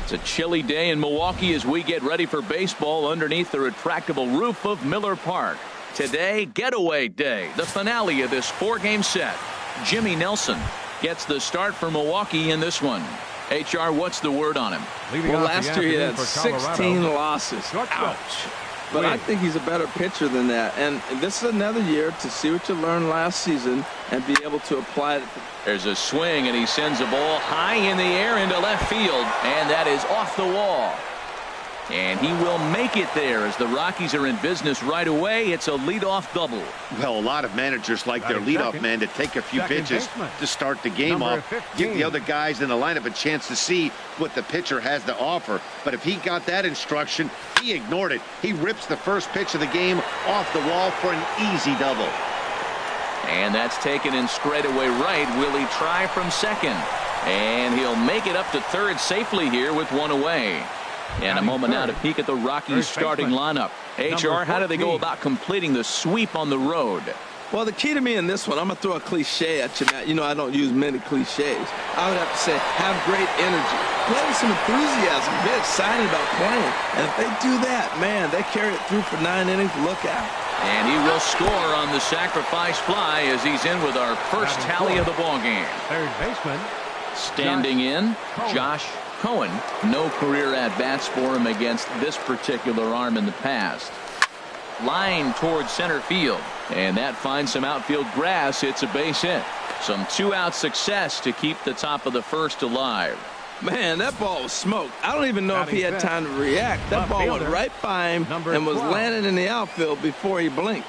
It's a chilly day in Milwaukee as we get ready for baseball underneath the retractable roof of Miller Park. Today, getaway day, the finale of this 4-game set. Jimmy Nelson gets the start for Milwaukee in this one. HR, what's the word on him? Well, last year he had 16 losses. Ouch. But I think he's a better pitcher than that. And this is another year to see what you learned last season and be able to apply it. There's a swing, and he sends a ball high in the air into left field, and that is off the wall. And he will make it there as the Rockies are in business right away. It's a leadoff double. Well, a lot of managers like their leadoff man to take a few pitches to start the game off. Give the other guys in the lineup a chance to see what the pitcher has to offer. But if he got that instruction, he ignored it. He rips the first pitch of the game off the wall for an easy double. And that's taken in straightaway right. Will he try from second? And he'll make it up to third safely here with one away. And a moment now to peek at the Rockies starting lineup. HR, how do they go about completing the sweep on the road? Well, the key to me in this one, I'm going to throw a cliche at you now. You know, I don't use many cliches. I would have to say, have great energy. Play with some enthusiasm. Be excited about playing. And if they do that, man, they carry it through for 9 innings. Look out. And he will score on the sacrifice fly as he's in with our first tally of the ballgame. Third baseman. Standing in, Josh Cohen. No career at-bats for him against this particular arm in the past. Line towards center field, and that finds some outfield grass. It's a base hit. Some 2-out success to keep the top of the first alive. Man, that ball was smoked. I don't even know if he had time to react. That ball went right by him and was landing in the outfield before he blinked.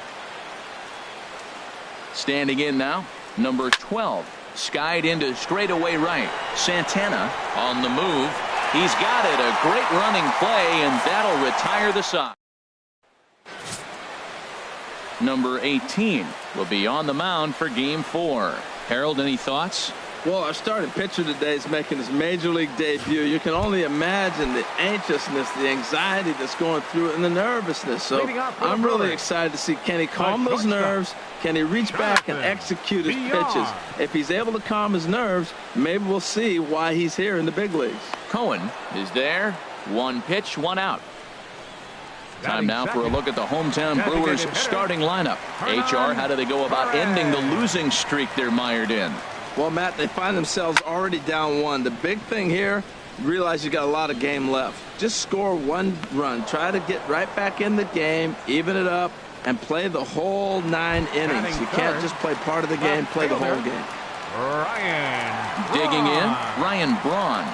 Standing in now, number 12. Skied into straightaway right. Santana on the move. He's got it. A great running play, and that'll retire the side. Number 18 will be on the mound for game 4. Harold, any thoughts? Well, our starting pitcher today is making his major league debut. You can only imagine the anxiousness, the anxiety that's going through it, and the nervousness. So I'm really excited to see, can he calm those nerves? Can he reach back and execute his pitches? If he's able to calm his nerves, maybe we'll see why he's here in the big leagues. Cohen is there. 1 pitch, 1 out. Time now for a look at the hometown Brewers starting lineup. HR, how do they go about ending the losing streak they're mired in? Well, Matt, they find themselves already down 1. The big thing here, realize you got a lot of game left. Just score 1 run. Try to get right back in the game, even it up, and play the whole 9 innings. You can't just play part of the game, play the whole game. Digging in, Ryan Braun.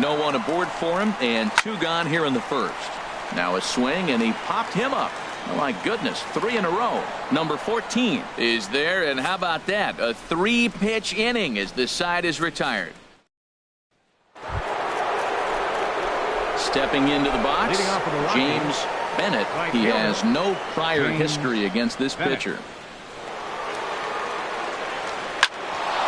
No one aboard for him, and 2 gone here in the first. Now a swing, and he popped him up. Oh, my goodness, 3 in a row. Number 14 is there, and how about that? A 3-pitch inning as this side is retired. Stepping into the box, James Bennett. He has no prior history against this pitcher.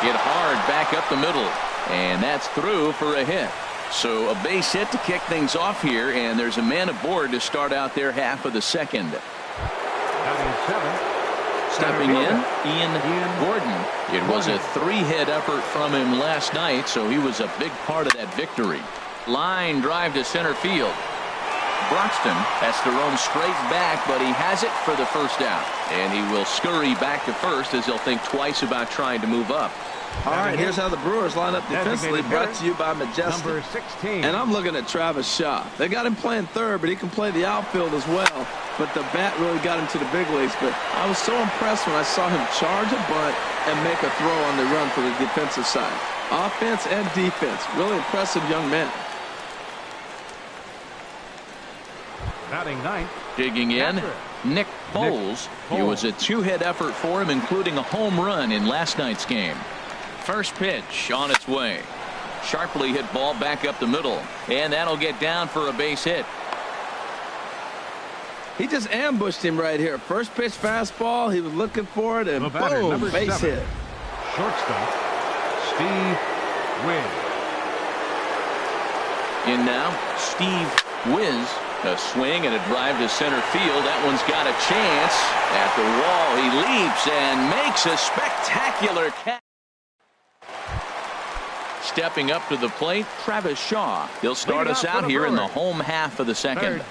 Hit hard back up the middle, and that's through for a hit. So a base hit to kick things off here, and there's a man aboard to start out their half of the second. Stepping in, Ian Gordon. It was a 3-hit effort from him last night, so he was a big part of that victory. Line drive to center field. Broxton has to roam straight back, but he has it for the first out. And he will scurry back to first as he'll think twice about trying to move up. All right, here's how the Brewers line up defensively, brought to you by Majestic. Number 16. And I'm looking at Travis Shaw. They got him playing third, but he can play the outfield as well. But the bat really got him to the big leagues. But I was so impressed when I saw him charge a bunt and make a throw on the run for the defensive side. Offense and defense. Really impressive young man. Batting 9th. Digging in, Nick Foles. It was a 2-hit effort for him, including a home run in last night's game. First pitch on its way. Sharply hit ball back up the middle, and that'll get down for a base hit. He just ambushed him right here. First pitch fastball, he was looking for it, and boom, base hit. Shortstop, Steve Wiz. In now, Steve Wiz. A swing and a drive to center field. That one's got a chance. At the wall, he leaps and makes a spectacular catch. stepping up to the plate, Travis Shaw. He'll start us out here in the home half of the second.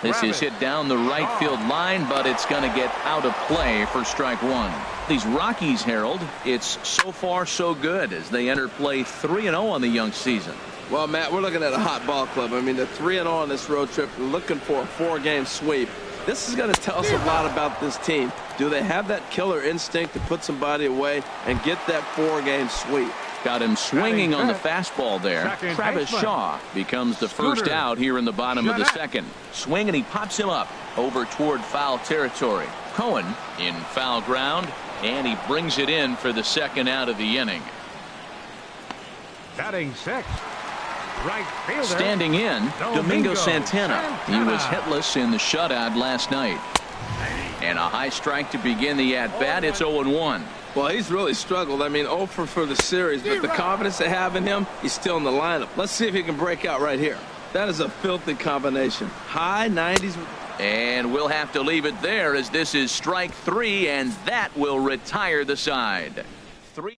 This is hit down the right field line, but it's going to get out of play for strike one. These Rockies, Harold, it's so far so good as they enter play 3-0 on the young season. Well, Matt, we're looking at a hot ball club. I mean, they're 3-0 on this road trip, looking for a 4-game sweep. This is going to tell us a lot about this team. Do they have that killer instinct to put somebody away and get that 4-game sweep? Got him swinging on the fastball there. Travis Shaw becomes the first out here in the bottom of the second. Swing, and he pops him up over toward foul territory. Cohen in foul ground, and he brings it in for the second out of the inning. Batting sixth, right fielder. Standing in, Domingo Santana. He was hitless in the shutout last night. And a high strike to begin the at-bat. It's 0-1. Well, he's really struggled. I mean, 0 for the series, but the confidence they have in him, he's still in the lineup. Let's see if he can break out right here. That is a filthy combination. High 90s. And we'll have to leave it there as this is strike 3, and that will retire the side. 3.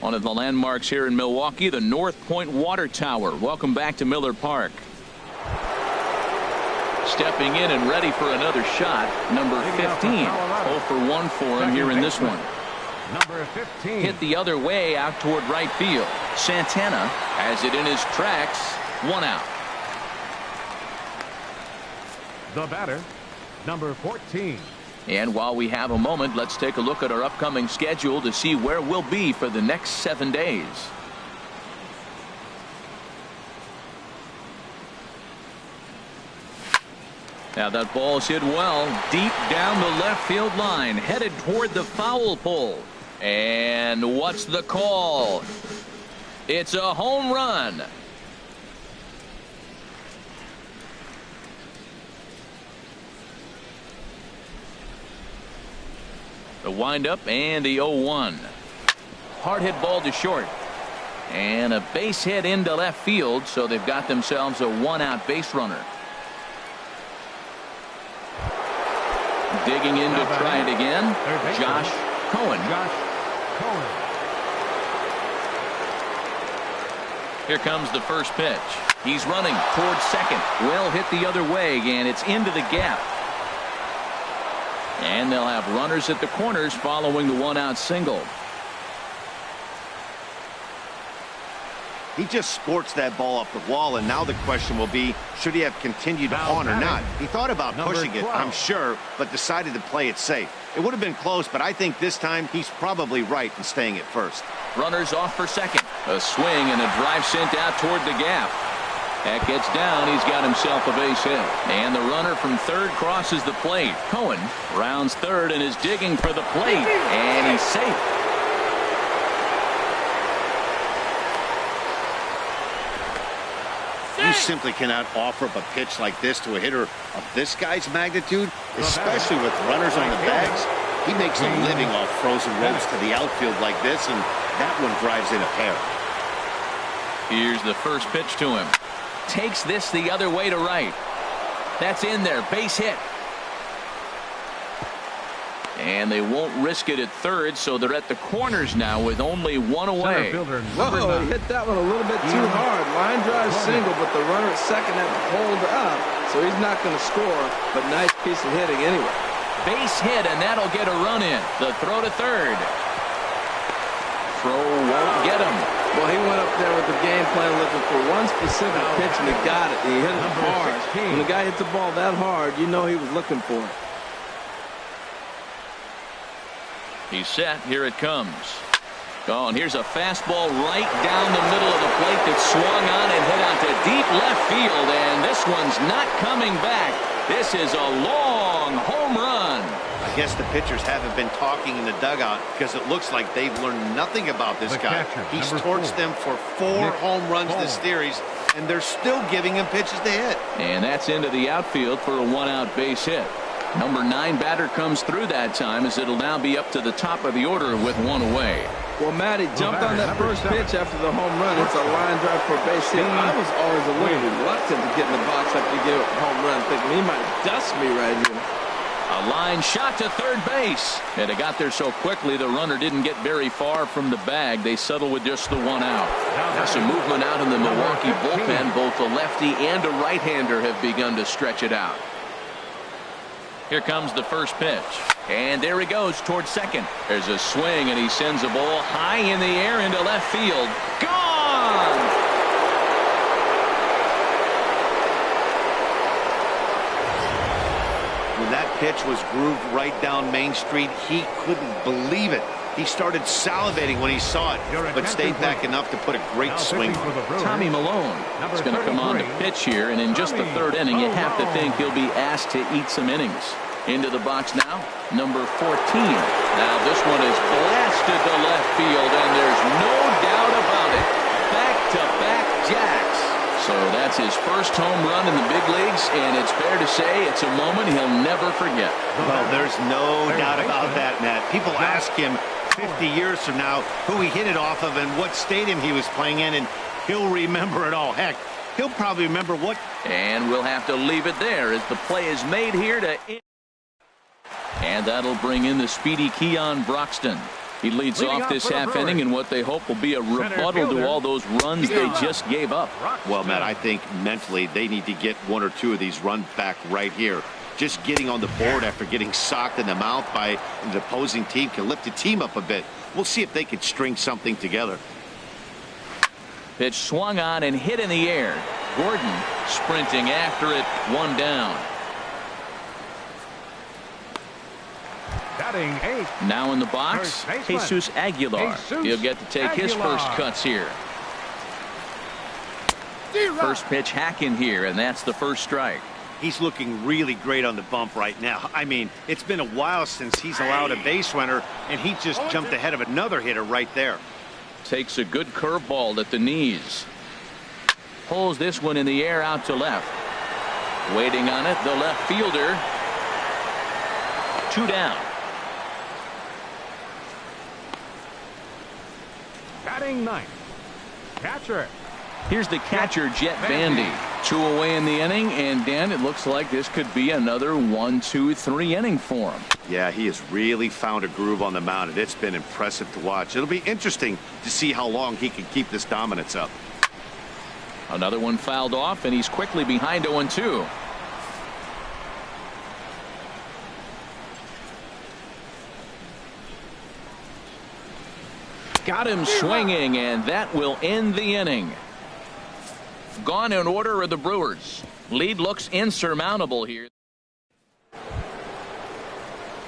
One of the landmarks here in Milwaukee, the North Point Water Tower. Welcome back to Miller Park. Stepping in and ready for another shot, number 15. 0 for 1 for him here in this one. Number 15. Hit the other way out toward right field. Santana has it in his tracks. 1 out. The batter, number 14. And while we have a moment, let's take a look at our upcoming schedule to see where we'll be for the next 7 days. Now that ball's hit well deep down the left field line, headed toward the foul pole. And what's the call? It's a home run. The windup and the 0-1. Hard hit ball to short. And a base hit into left field, so they've got themselves a 1-out base runner. Digging in to try it again, Josh Cohen. Here comes the first pitch. He's running towards second. Well hit the other way, and it's into the gap. And they'll have runners at the corners following the 1-out single. He just sports that ball up the wall, and now the question will be, should he have continued on or not? He thought about pushing it, I'm sure, but decided to play it safe. It would have been close, but I think this time he's probably right in staying at first. Runners off for second. A swing and a drive sent out toward the gap. That gets down. He's got himself a base hit. And the runner from third crosses the plate. Cohen rounds third and is digging for the plate. And he's safe. You simply cannot offer up a pitch like this to a hitter of this guy's magnitude, especially with runners on the bags. He makes a living off frozen ropes to the outfield like this, and that one drives in a pair. Here's the first pitch to him. Takes this the other way to right. That's in there. Base hit. And they won't risk it at third, so they're at the corners now with only 1 away. Whoa, he hit that one a little bit too hard. Line drive single, but the runner at second had to hold up, so he's not going to score, but nice piece of hitting anyway. Base hit, and that'll get a run in. The throw to third. Throw won't get him. Well, he went up there with the game plan looking for one specific pitch, and he got it. He hit it hard. When the guy hits the ball that hard, you know he was looking for it. He's set. Here it comes. Oh, and here's a fastball right down the middle of the plate that swung on and hit out to deep left field, and this one's not coming back. This is a long home run. I guess the pitchers haven't been talking in the dugout because it looks like they've learned nothing about this guy. He's torched them for 4 home runs this series, and they're still giving him pitches to hit. And that's into the outfield for a 1-out base hit. Number 9 batter comes through that time, as it'll now be up to the top of the order with 1 away. Well, Matt, he jumped on that first pitch after the home run. It's a line drive for a base hit. I was always a little reluctant to get in the box after you get a home run, thinking he might dust me right here. A line shot to third base. And it got there so quickly the runner didn't get very far from the bag. They settled with just the one out. There's some movement out in the Milwaukee bullpen. Both a lefty and a right-hander have begun to stretch it out. Here comes the first pitch. And there he goes towards second. There's a swing, and he sends a ball high in the air into left field. Gone! When that pitch was grooved right down Main Street, he couldn't believe it. He started salivating when he saw it, but stayed back enough to put a great swing on it. Tommy Malone is going to come on to pitch here, and in just the third inning, you have to think he'll be asked to eat some innings. Into the box now, number 14. Now this one is blasted to left field, and there's no doubt about it. Back-to-back jacks. So that's his first home run in the big leagues, and it's fair to say it's a moment he'll never forget. Well, there's no doubt about that, Matt. People ask him 50 years from now who he hit it off of and what stadium he was playing in, and he'll remember it all. Heck, he'll probably remember what. And we'll have to leave it there as the play is made here to. And that'll bring in the speedy Keon Broxton. He leads off this half inning in what they hope will be a rebuttal to all those runs they just gave up. Well, Matt, I think mentally they need to get one or two of these runs back right here. Just getting on the board after getting socked in the mouth by the opposing team can lift the team up a bit. We'll see if they can string something together. Pitch swung on and hit in the air. Gordon sprinting after it, one down. Batting 8. Now in the box, Jesus Aguilar. He'll get to take his first cuts here. First pitch hacking here, and that's the first strike. He's looking really great on the bump right now. I mean, it's been a while since he's allowed a base runner, and he just jumped ahead of another hitter right there. Takes a good curveball at the knees. Pulls this one in the air out to left. Waiting on it, the left fielder. Two down. Batting 9th. Catcher. Here's the catcher, Jet Bandy. 2 away in the inning, and Dan, it looks like this could be another 1, 2, 3 inning for him. Yeah, he has really found a groove on the mound, and it's been impressive to watch. It'll be interesting to see how long he can keep this dominance up. Another one fouled off, and he's quickly behind 0-2. Got him swinging, and that will end the inning. Gone in order are the Brewers. Lead looks insurmountable here.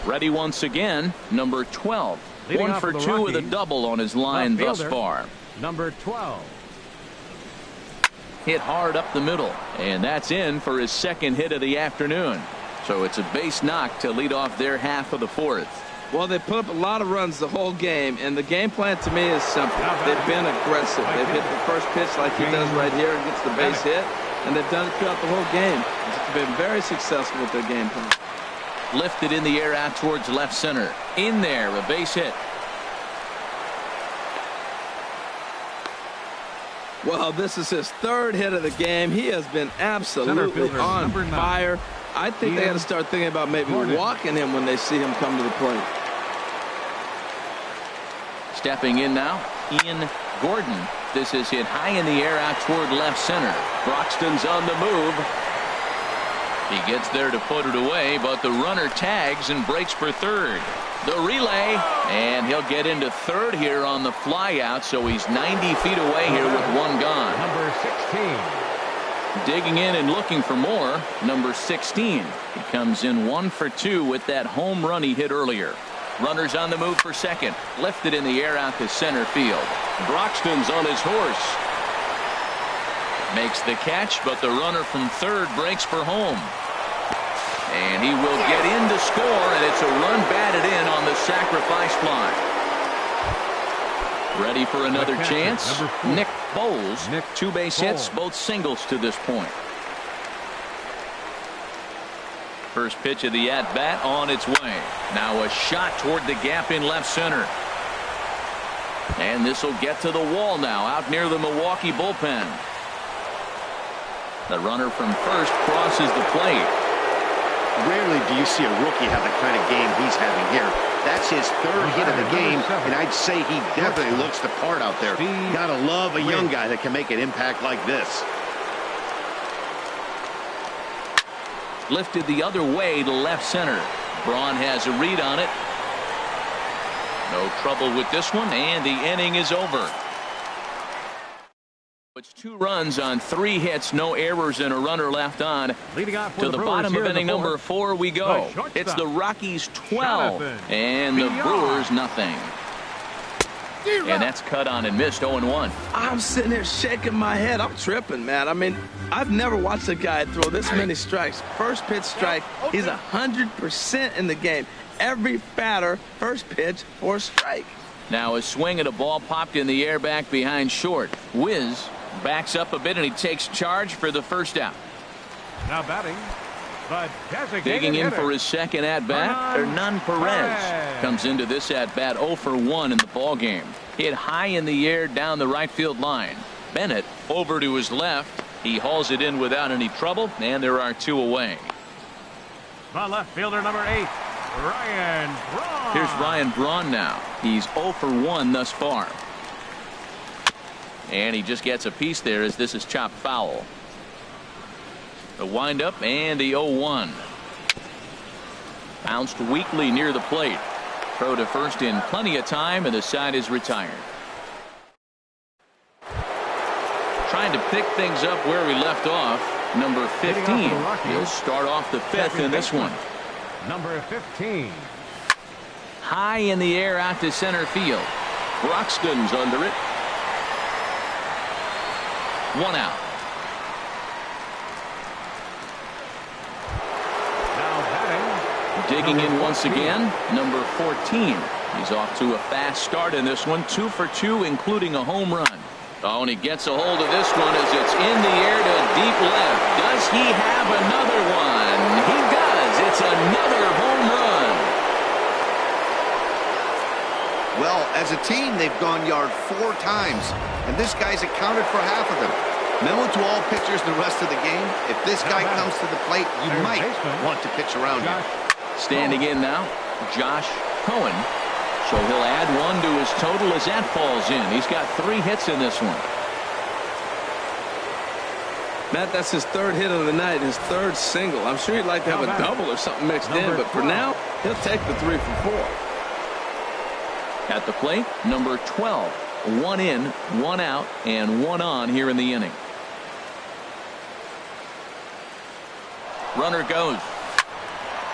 Ready once again, number 12. Leading 1 for 2 with a double on his line thus far. Number 12. Hit hard up the middle, and that's in for his second hit of the afternoon. So it's a base knock to lead off their half of the fourth. Well, they put up a lot of runs the whole game, and the game plan to me is simple. They've been aggressive. They've hit the first pitch like he does right here and gets the base hit, and they've done it throughout the whole game. It's been very successful with their game plan. Lifted in the air out towards left center. In there, a base hit. Well, this is his third hit of the game. He has been absolutely on fire. I think they got to start thinking about maybe walking him when they see him come to the plate. Stepping in now, Ian Gordon. This is hit high in the air out toward left center. Broxton's on the move. He gets there to put it away, but the runner tags and breaks for third. The relay, and he'll get into third here on the fly out, so he's 90 feet away here with one gone. Number 16. Digging in and looking for more, number 16. He comes in 1 for 2 with that home run he hit earlier. Runners on the move for second. Lifted in the air out to center field. Broxton's on his horse. Makes the catch, but the runner from third breaks for home. And he will get in to score, and it's a run batted in on the sacrifice fly. Ready for another chance. Nick Bowles. 2 base hits, both singles to this point. First pitch of the at-bat on its way. Now a shot toward the gap in left center. And this will get to the wall now out near the Milwaukee bullpen. The runner from first crosses the plate. Rarely do you see a rookie have the kind of game he's having here. That's his third hit of the game, and I'd say he definitely looks the part out there. Gotta love a young guy that can make an impact like this. Lifted the other way to left center. Braun has a read on it. No trouble with this one, and the inning is over. It's 2 runs on 3 hits, no errors, and a runner left on. Leading off to the bottom of inning number 4 we go. It's the Rockies 12 and the Brewers nothing. And that's cut on and missed. 0-1. I'm sitting here shaking my head. I'm tripping, man. I mean, I've never watched a guy throw this many strikes. First pitch strike. He's 100% in the game. Every batter, first pitch or strike. Now a swing at a ball popped in the air back behind short. Wiz backs up a bit and he takes charge for the first out. Now batting, the designated digging in hitter for his second at bat. Hernan Perez comes into this at bat 0 for 1 in the ball game. Hit high in the air down the right field line. Bennett over to his left. He hauls it in without any trouble, and there are 2 away. The left fielder, number 8, Ryan Braun. Here's Ryan Braun now. He's 0 for 1 thus far. And he just gets a piece there as this is chopped foul. The windup and the 0-1. Bounced weakly near the plate. Throw to first in plenty of time, and the side is retired. Trying to pick things up where we left off. Number 15. He'll start off the 5th in this one. Number 15. High in the air out to center field. Broxton's under it. 1 out. Now batting. Digging in once again, number 14. He's off to a fast start in this one. 2 for 2, including a home run. Oh, and he gets a hold of this one as it's in the air to deep left. Does he have another one? He does. It's another home run. Well, as a team, they've gone yard 4 times, and this guy's accounted for half of them. Memo to all pitchers the rest of the game. If this guy comes to the plate, you might want to pitch around him. Standing in now, Josh Cohen. So he'll add 1 to his total as that falls in. He's got 3 hits in this one. Matt, that's his 3rd hit of the night, his 3rd single. I'm sure he'd like to have a double or something mixed in, but for now, he'll take the 3 for 4. At the plate, number 12. 1 in, 1 out, and 1 on here in the inning. Runner goes.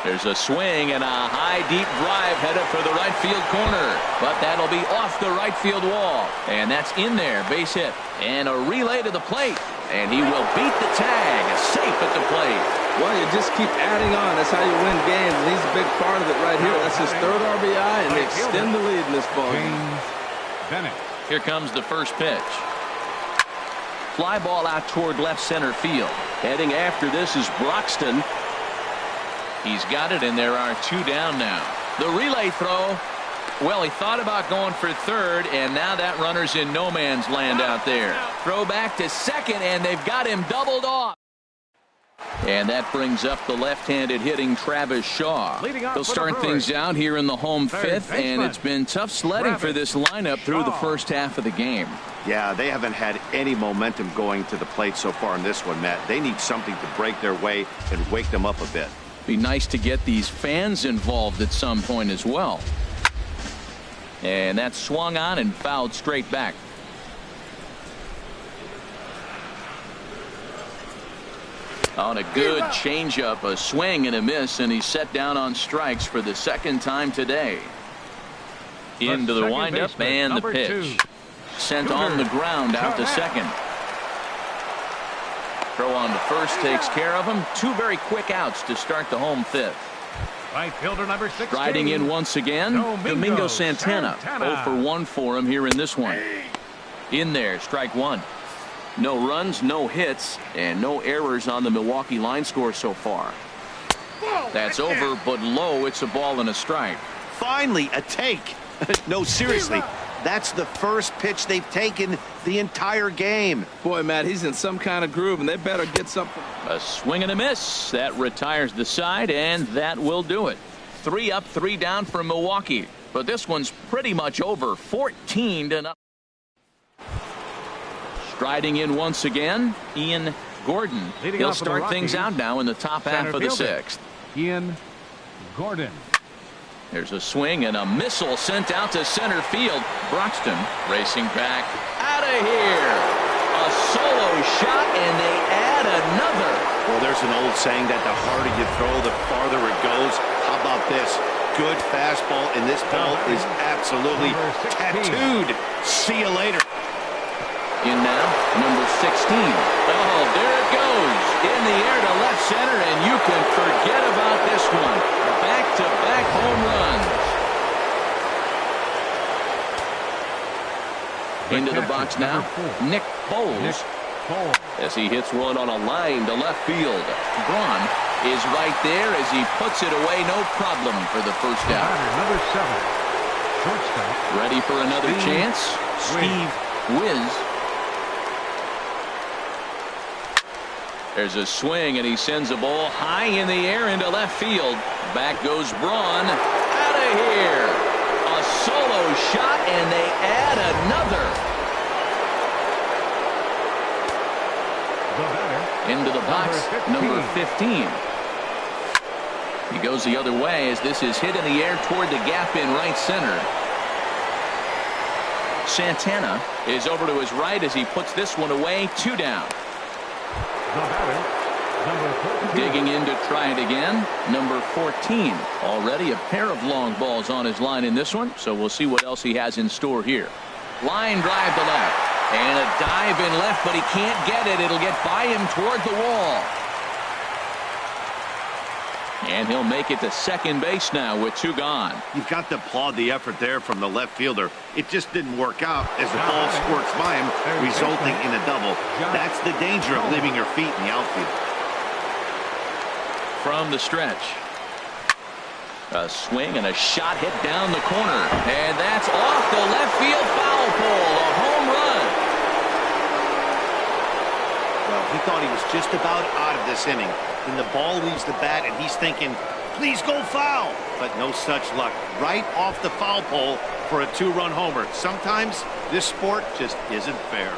There's a swing and a high deep drive headed for the right field corner, but that'll be off the right field wall, and that's in there. Base hit and a relay to the plate, and he will beat the tag. Safe at the plate. Well, you just keep adding on. That's how you win games, and he's a big part of it right here. That's his 3rd RBI, and they extend the lead in this ball game. Bennett. Here comes the first pitch. Fly ball out toward left center field. Heading after this is Broxton. He's got it, and there are 2 down now. The relay throw. Well, he thought about going for 3rd, and now that runner's in no man's land out there. Throw back to 2nd, and they've got him doubled off. And that brings up the left-handed hitting Travis Shaw. He'll start things out here in the home 5th, and it's been tough sledding for this lineup through the first half of the game. Yeah, they haven't had any momentum going to the plate so far in this one, Matt. They need something to break their way and wake them up a bit. Be nice to get these fans involved at some point as well. And that swung on and fouled straight back. On a good changeup, a swing and a miss, and he's set down on strikes for the 2nd time today. Into the windup and the pitch. Sent on the ground out to 2nd. Throw on to first takes care of him. 2 very quick outs to start the home 5th. Right fielder number 16. Riding in once again, Domingo Santana. 0 for 1 for him here in this one. In there, strike 1. No runs, no hits, and no errors on the Milwaukee line score so far. That's over, but low. It's a ball and a strike. Finally, a take. No, seriously, That's the first pitch they've taken the entire game. Boy, Matt, he's in some kind of groove, and they better get something. A swing and a miss. That retires the side, and that will do it. 3 up, 3 down for Milwaukee. But this one's pretty much over. 14-0. Striding in once again, Ian Gordon. He'll start things out now in the top half of the 6th. Ian Gordon. There's a swing and a missile sent out to center field. Broxton racing back. Out of here. A solo shot, and they add another. Well, there's an old saying that the harder you throw, the farther it goes. How about this? Good fastball, and this ball is absolutely tattooed. See you later. In now, number 16. Oh, there it goes. In the air to left center, and you can forget about this one. Back-to-back home runs. Into the box now, Nick Foles. As he hits one on a line to left field. Braun is right there as he puts it away, no problem for the first out. Number 7. Shortstop. Ready for another chance? Steve Wiz. There's a swing, and he sends a ball high in the air into left field. Back goes Braun. Out of here. A solo shot, and they add another. Into the box, number 15. He goes the other way as this is hit in the air toward the gap in right center. Santana is over to his right as he puts this one away. 2 down. Digging in to try it again, number 14. Already a pair of long balls on his line in this one, so we'll see what else he has in store here. Line drive to left. And a dive in left, but he can't get it. It'll get by him toward the wall. And he'll make it to second base now with 2 gone. You've got to applaud the effort there from the left fielder. It just didn't work out as the ball squirts by him, resulting in a double. That's the danger of leaving your feet in the outfield. From the stretch. A swing and a shot hit down the corner. And that's off the left field foul pole. A home run. Well, he thought he was just about out of this inning. And the ball leaves the bat, and he's thinking, please go foul. But no such luck. Right off the foul pole for a 2-run homer. Sometimes this sport just isn't fair.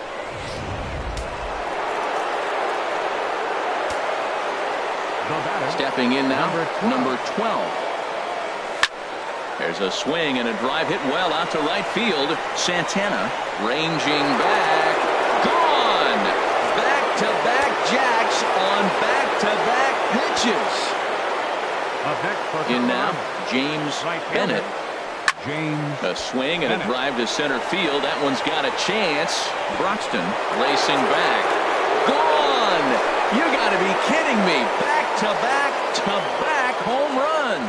Stepping in now, number 12. There's a swing and a drive hit well out to right field. Santana ranging back. Gone! Back-to-back jacks on back-to-back pitches. In now, James Bennett. A swing and a drive to center field. That one's got a chance. Broxton racing back. Gone! You got to be kidding me. Back-to-back home runs.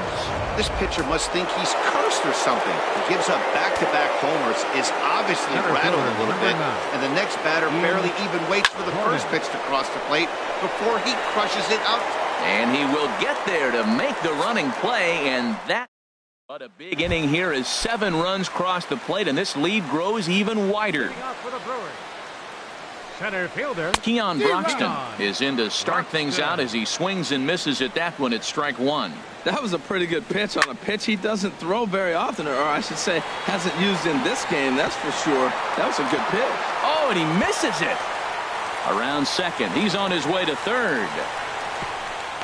This pitcher must think he's cursed or something. He gives up back-to-back homers, is obviously rattled a little bit, and the next batter barely even waits for the first pitch to cross the plate before he crushes it out. And he will get there to make the running play, and that. But a big inning here as 7 runs cross the plate, and this lead grows even wider. Center fielder Keon Broxton is in to start things out as he swings and misses at that one at strike 1. That was a pretty good pitch on a pitch he doesn't throw very often, or I should say hasn't used in this game, that's for sure. That was a good pitch. Oh, and he misses it. Around second. He's on his way to third.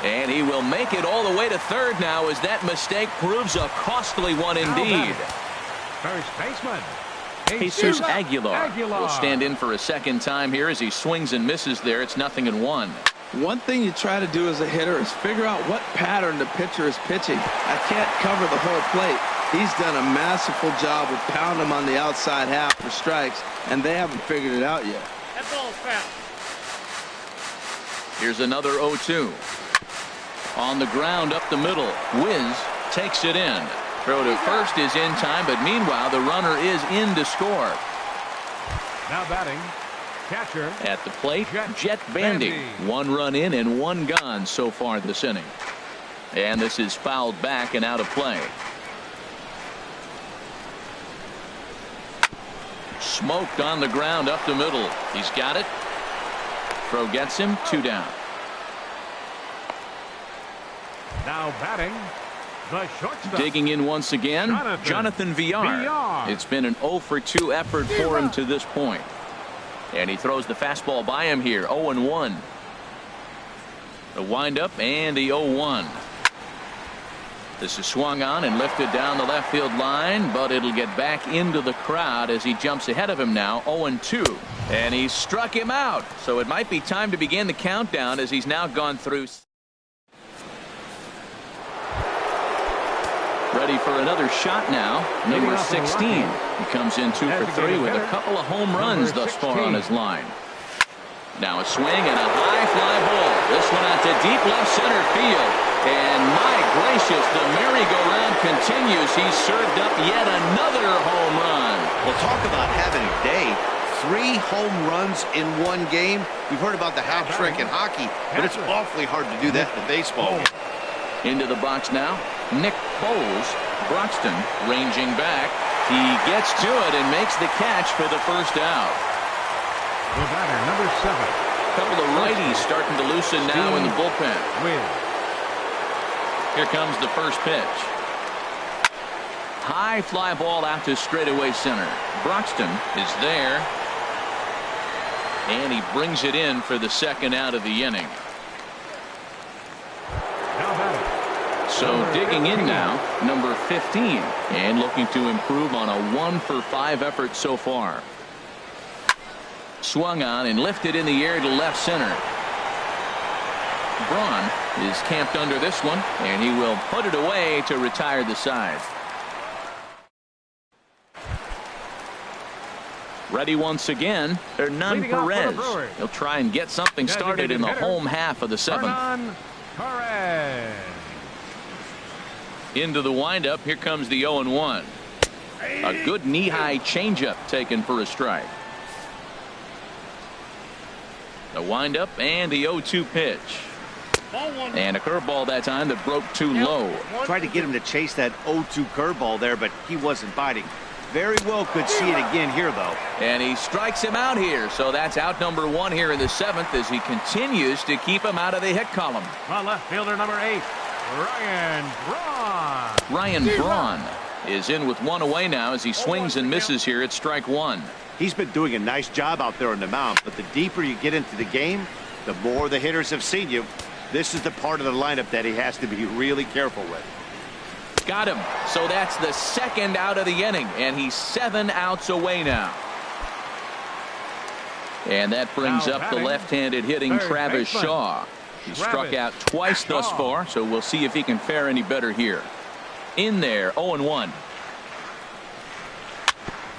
And he will make it all the way to third now as that mistake proves a costly one indeed. First baseman Jesus Aguilar will stand in for a second time here as he swings and misses there. It's 0-1. One thing you try to do as a hitter is figure out what pattern the pitcher is pitching. I can't cover the whole plate. He's done a masterful job of pounding him on the outside half for strikes, and they haven't figured it out yet. That ball's foul. Here's another 0-2. On the ground up the middle. Wiz takes it in. Throw to first is in time, but meanwhile the runner is in to score. Now batting, catcher at the plate, Jet Bandy. 1 run in and 1 gone so far this inning. And this is fouled back and out of play. smoked on the ground up the middle. He's got it. Throw gets him. 2 down. Now batting, the shortstop. Digging in once again, Jonathan Villar. It's been an 0 for 2 effort for him to this point. And he throws the fastball by him here. 0-1. The windup and the 0-1. This is swung on and lifted down the left field line, but it'll get back into the crowd as he jumps ahead of him now. 0-2. And he struck him out. So it might be time to begin the countdown as he's now gone through. Ready for another shot now. Number 16. He comes in 2 for 3 with a couple of home runs thus far on his line. Now a swing and a high fly ball. This one out to deep left center field. And my gracious, the merry-go-round continues. He's served up yet another home run. Well, talk about having a day. 3 home runs in one game. We've heard about the hat trick in hockey, but it's awfully hard to do that in a baseball game. Into the box now, Nick Bowles. Broxton ranging back. He gets to it and makes the catch for the first out. The batter, number 7. A couple of righties starting to loosen now in the bullpen. Here comes the first pitch. High fly ball out to straightaway center. Broxton is there. And he brings it in for the second out of the inning. So digging in now, number 15, and looking to improve on a 1 for 5 effort so far. Swung on and lifted in the air to left center. Braun is camped under this one, and he will put it away to retire the side. Ready once again, Hernan Perez. He'll try and get something started in the home half of the 7th. Into the windup. Here comes the 0-1. A good knee-high changeup taken for a strike. The windup and the 0-2 pitch. And a curveball that time that broke too low. Tried to get him to chase that 0-2 curveball there, but he wasn't biting. Very well could see it again here, though. And he strikes him out here. So that's out number 1 here in the 7th as he continues to keep him out of the hit column. On left fielder number 8. Ryan Braun is in with 1 away now as he swings and misses here at strike 1. He's been doing a nice job out there on the mound, but the deeper you get into the game, the more the hitters have seen you. This is the part of the lineup that he has to be really careful with. Got him. So that's the second out of the inning, and he's 7 outs away now. And that brings up the left-handed hitting Travis Shaw. He struck out twice thus far, so we'll see if he can fare any better here. In there, 0-1.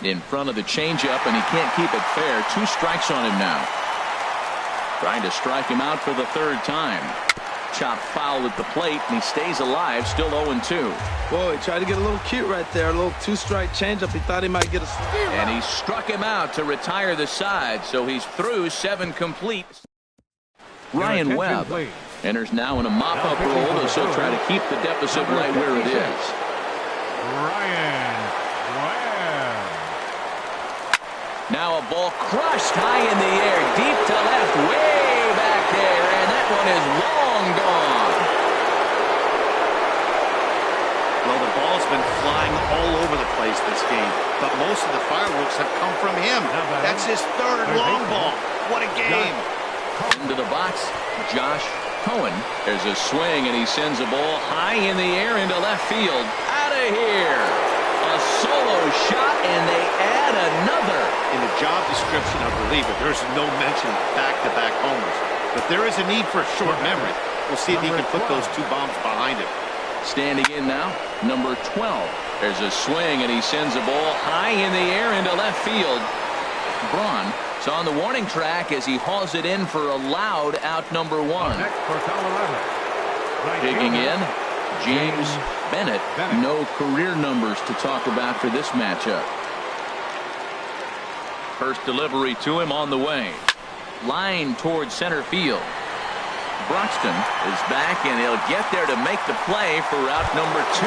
In front of the changeup, and he can't keep it fair. 2 strikes on him now. Trying to strike him out for the 3rd time. Chopped foul at the plate, and he stays alive, still 0-2. Boy, he tried to get a little cute right there. A little 2-strike changeup. He thought he might get a steal. And he struck him out to retire the side, so he's through 7 complete. Ryan Webb enters now in a mop-up role as he'll try to keep the deficit right where it is. Ryan Webb. Now a ball crushed high in the air, deep to left, way back there, and that one is long gone. Well, the ball's been flying all over the place this game, but most of the fireworks have come from him. That's his 3rd long ball. What a game. Into the box, Josh Cohen. There's a swing, and he sends a ball high in the air into left field. Out of here. A solo shot, and they add another. In the job description of reliever, there's no mention of back-to-back homers. But there is a need for short memory. We'll see if he can put those 2 bombs behind him. Standing in now, number 12. There's a swing, and he sends a ball high in the air into left field. Braun is on the warning track as he hauls it in for a loud out number 1. Digging in, James Bennett. No career numbers to talk about for this matchup. First delivery to him on the way. Line towards center field. Broxton is back, and he'll get there to make the play for out number 2.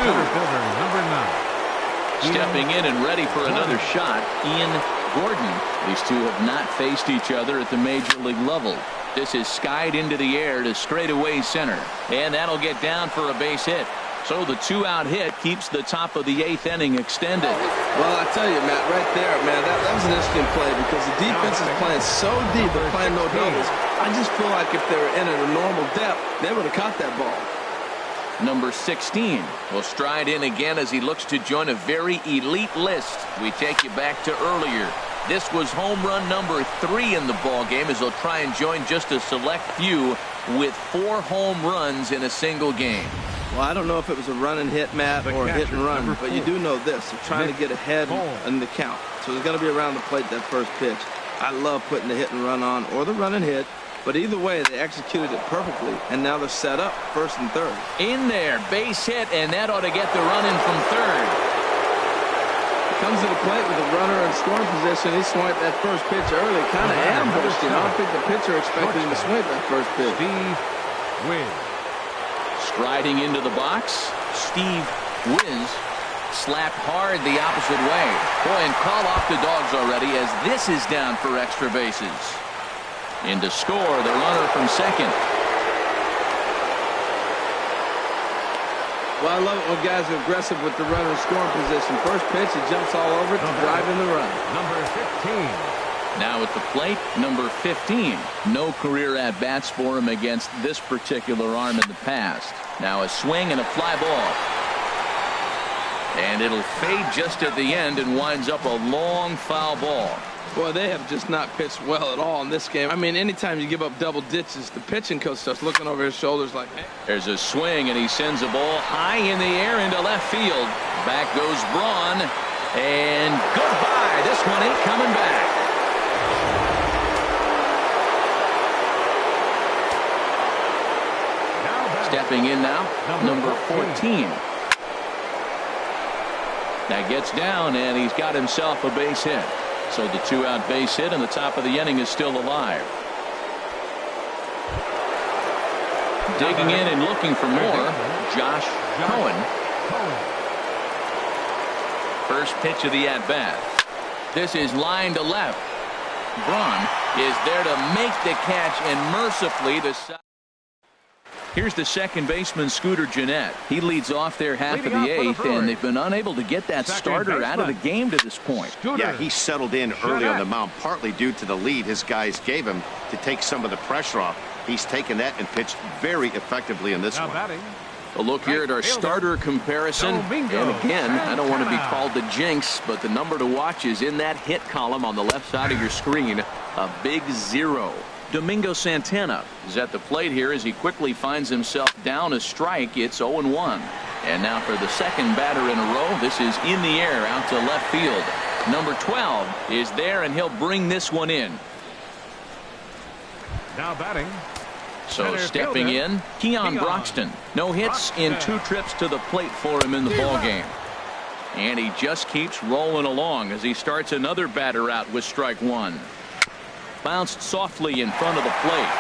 Stepping in and ready for another shot, Ian Gordon. These two have not faced each other at the major league level. This is skied into the air to straightaway center, and that'll get down for a base hit. So the 2-out hit keeps the top of the 8th inning extended. Well, I tell you, Matt, right there, man, that was an interesting play because the defense is playing so deep, they're playing no doubles. I just feel like if they were in at a normal depth, they would have caught that ball. Number 16 will stride in again as he looks to join a very elite list. We take you back to earlier. This was home run number 3 in the ball game as he'll try and join just a select few with 4 home runs in a single game. Well, I don't know if it was a run and hit, Matt, or a hit and run, but you do know this. They're trying to get ahead in the count. So there's got to be around the plate that first pitch. I love putting the hit and run on or the run and hit. But either way, they executed it perfectly, and now they're set up first and third. In there, base hit, and that ought to get the run in from third. Comes to the plate with a runner in scoring position. He swung at that first pitch early, kind of ambushed him. I don't think the pitcher expected him to swing at that first pitch. Steve Wiz. Striding into the box, Steve Wiz slapped hard the opposite way. Boy, and call off the Dogs already as this is down for extra bases. In to score, the runner from second. Well, I love it when guys are aggressive with the runner in scoring position. First pitch, he jumps all over it to drive in the run. Number 15. Now at the plate, number 15. No career at-bats for him against this particular arm in the past. Now a swing and a fly ball. And it'll fade just at the end and winds up a long foul ball. Boy, they have just not pitched well at all in this game. I mean, anytime you give up double ditches, the pitching coach starts looking over his shoulders like, hey. There's a swing, and he sends a ball high in the air into left field. Back goes Braun, and goodbye. This one ain't coming back. Stepping in now, number 14. That gets down, and he's got himself a base hit. So the 2-out base hit and the top of the inning is still alive. Digging in and looking for more, Josh Cohen. First pitch of the at-bat. This is line to left. Braun is there to make the catch, and mercifully the side. Here's the second baseman, Scooter Gennett. He leads off their half of the 8th, and they've been unable to get that starter out of the game to this point. Yeah, he settled in early on the mound, partly due to the lead his guys gave him to take some of the pressure off. He's taken that and pitched very effectively in this one. A look here at our starter comparison. And again, I don't want to be called the jinx, but the number to watch is in that hit column on the left side of your screen, a big 0. Domingo Santana is at the plate here as he quickly finds himself down a strike. It's 0-1. And now for the second batter in a row, this is in the air out to left field. Number 12 is there, and he'll bring this one in. Now batting. So stepping in, Keon Broxton. No hits in 2 trips to the plate for him in the ball game. And he just keeps rolling along as he starts another batter out with strike 1. Bounced softly in front of the plate.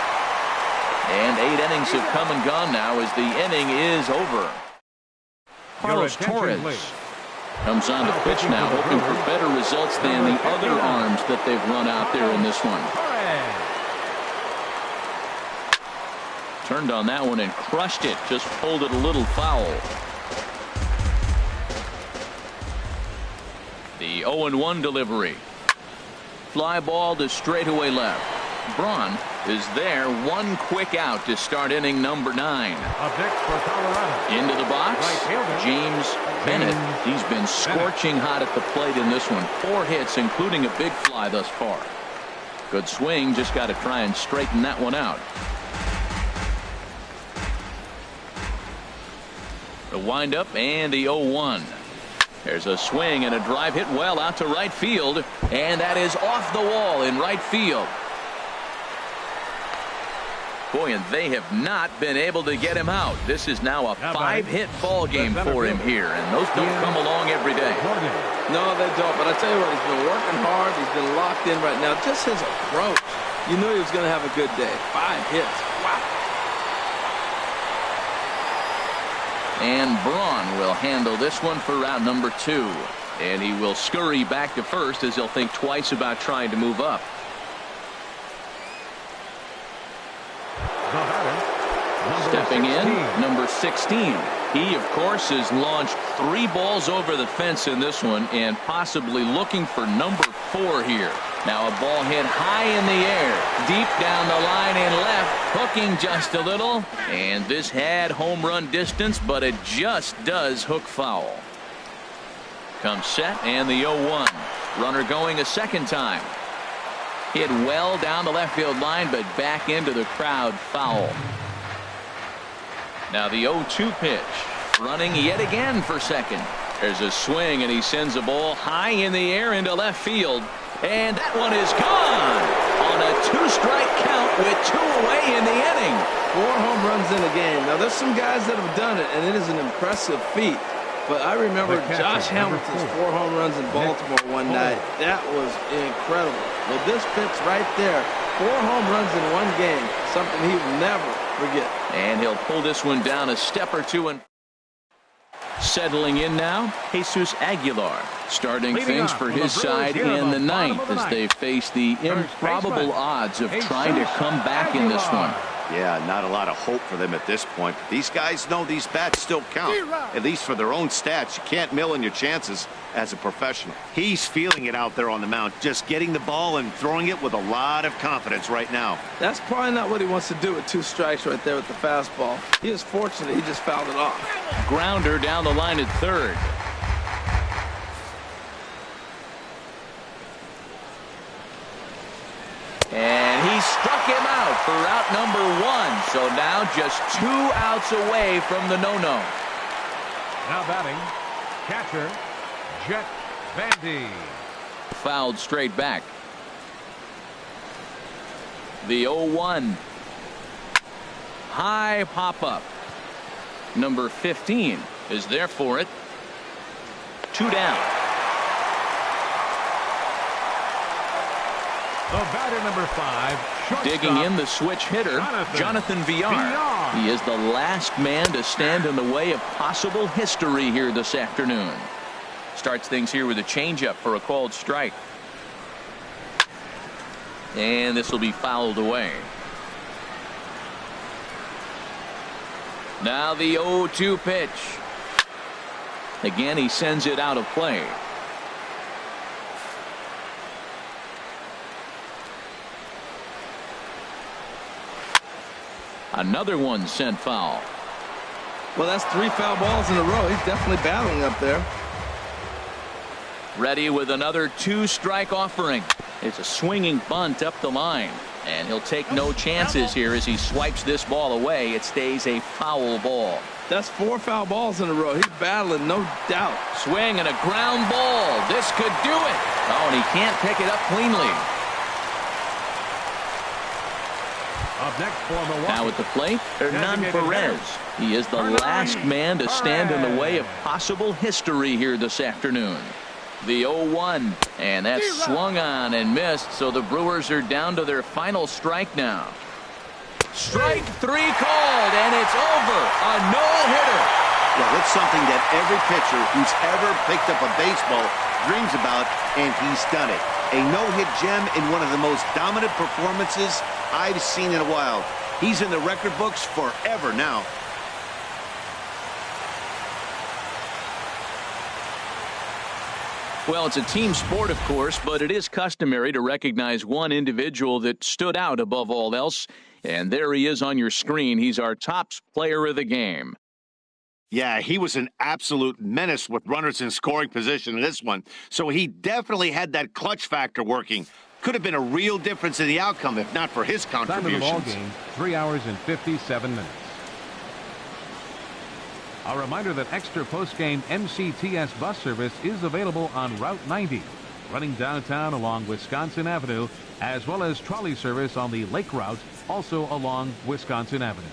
And 8 innings have come and gone now as the inning is over. Carlos Torres comes on to pitch now, hoping for better results than the other arms that they've run out there in this one. Turned on that one and crushed it. Just pulled it a little foul. The 0-1 delivery. Fly ball to straightaway left. Braun is there. One quick out to start inning number 9. Into the box, James Bennett. He's been scorching hot at the plate in this one. 4 hits, including a big fly thus far. Good swing. Just got to try and straighten that one out. The windup and the 0-1. There's a swing and a drive hit well out to right field, and that is off the wall in right field. Boy, and they have not been able to get him out. This is now a 5-hit ball game for him here, and those don't come along every day. No, they don't, but I tell you what, he's been working hard. He's been locked in right now. Just his approach. You knew he was going to have a good day. 5 hits. Wow. And Braun will handle this one for round number 2. And he will scurry back to first as he'll think twice about trying to move up. Stepping in, number 16. He, of course, has launched 3 balls over the fence in this one and possibly looking for number 4 here. Now a ball hit high in the air, deep down the line and left, hooking just a little. And this had home run distance, but it just does hook foul. Comes set and the 0-1. Runner going a second time. Hit well down the left field line, but back into the crowd, foul. Now the 0-2 pitch, running yet again for second. There's a swing and he sends a ball high in the air into left field. And that one is gone on a 2-strike count with 2 away in the inning. 4 home runs in a game. Now there's some guys that have done it, and it is an impressive feat. But I remember Josh Hamilton's 4 home runs in Baltimore one night. That was incredible. Well, this pitch right there, 4 home runs in one game, something he will never forget. And he'll pull this one down a step or 2. And settling in now, Jesus Aguilar, starting things for his side in the 9th as they face the improbable odds of trying to come back in this one. Yeah, not a lot of hope for them at this point. But these guys know these bats still count, at least for their own stats. You can't mill in your chances as a professional. He's feeling it out there on the mound, just getting the ball and throwing it with a lot of confidence right now. That's probably not what he wants to do with 2 strikes right there with the fastball. He is fortunate he just fouled it off. Grounder down the line at third. And he struck him out for out number 1. So now just 2 outs away from the no-no. Now batting, catcher, Jet Vandy. Fouled straight back. The 0-1. High pop-up. Number 15 is there for it. 2 down. The batter, number 5, shortstop. Digging in the switch hitter, Jonathan Villar. He is the last man to stand in the way of possible history here this afternoon. Starts things here with a changeup for a called strike. And this will be fouled away. Now the 0-2 pitch. Again, he sends it out of play. Another one sent foul. Well, that's 3 foul balls in a row. He's definitely battling up there. Ready with another 2-strike offering. It's a swinging bunt up the line. And he'll take no chances here as he swipes this ball away. It stays a foul ball. That's 4 foul balls in a row. He's battling, no doubt. Swing and a ground ball. This could do it. Oh, and he can't pick it up cleanly. Up next for Milwaukee. Now at the plate, Hernan Perez. He is the last man to stand in the way of possible history here this afternoon. The 0-1, and that's swung on and missed, so the Brewers are down to their final strike now. Strike 3 called, and it's over. A no-hitter. Well, it's something that every pitcher who's ever picked up a baseball dreams about, and he's done it. A no-hit gem in one of the most dominant performances I've seen in a while. He's in the record books forever now. Well, it's a team sport, of course, but it is customary to recognize one individual that stood out above all else. And there he is on your screen. He's our top player of the game. Yeah, he was an absolute menace with runners in scoring position in this one. So he definitely had that clutch factor working. Could have been a real difference in the outcome if not for his contributions. Time of the ball game, 3 hours and 57 minutes. A reminder that extra post-game MCTS bus service is available on Route 90, running downtown along Wisconsin Avenue, as well as trolley service on the Lake Route, also along Wisconsin Avenue.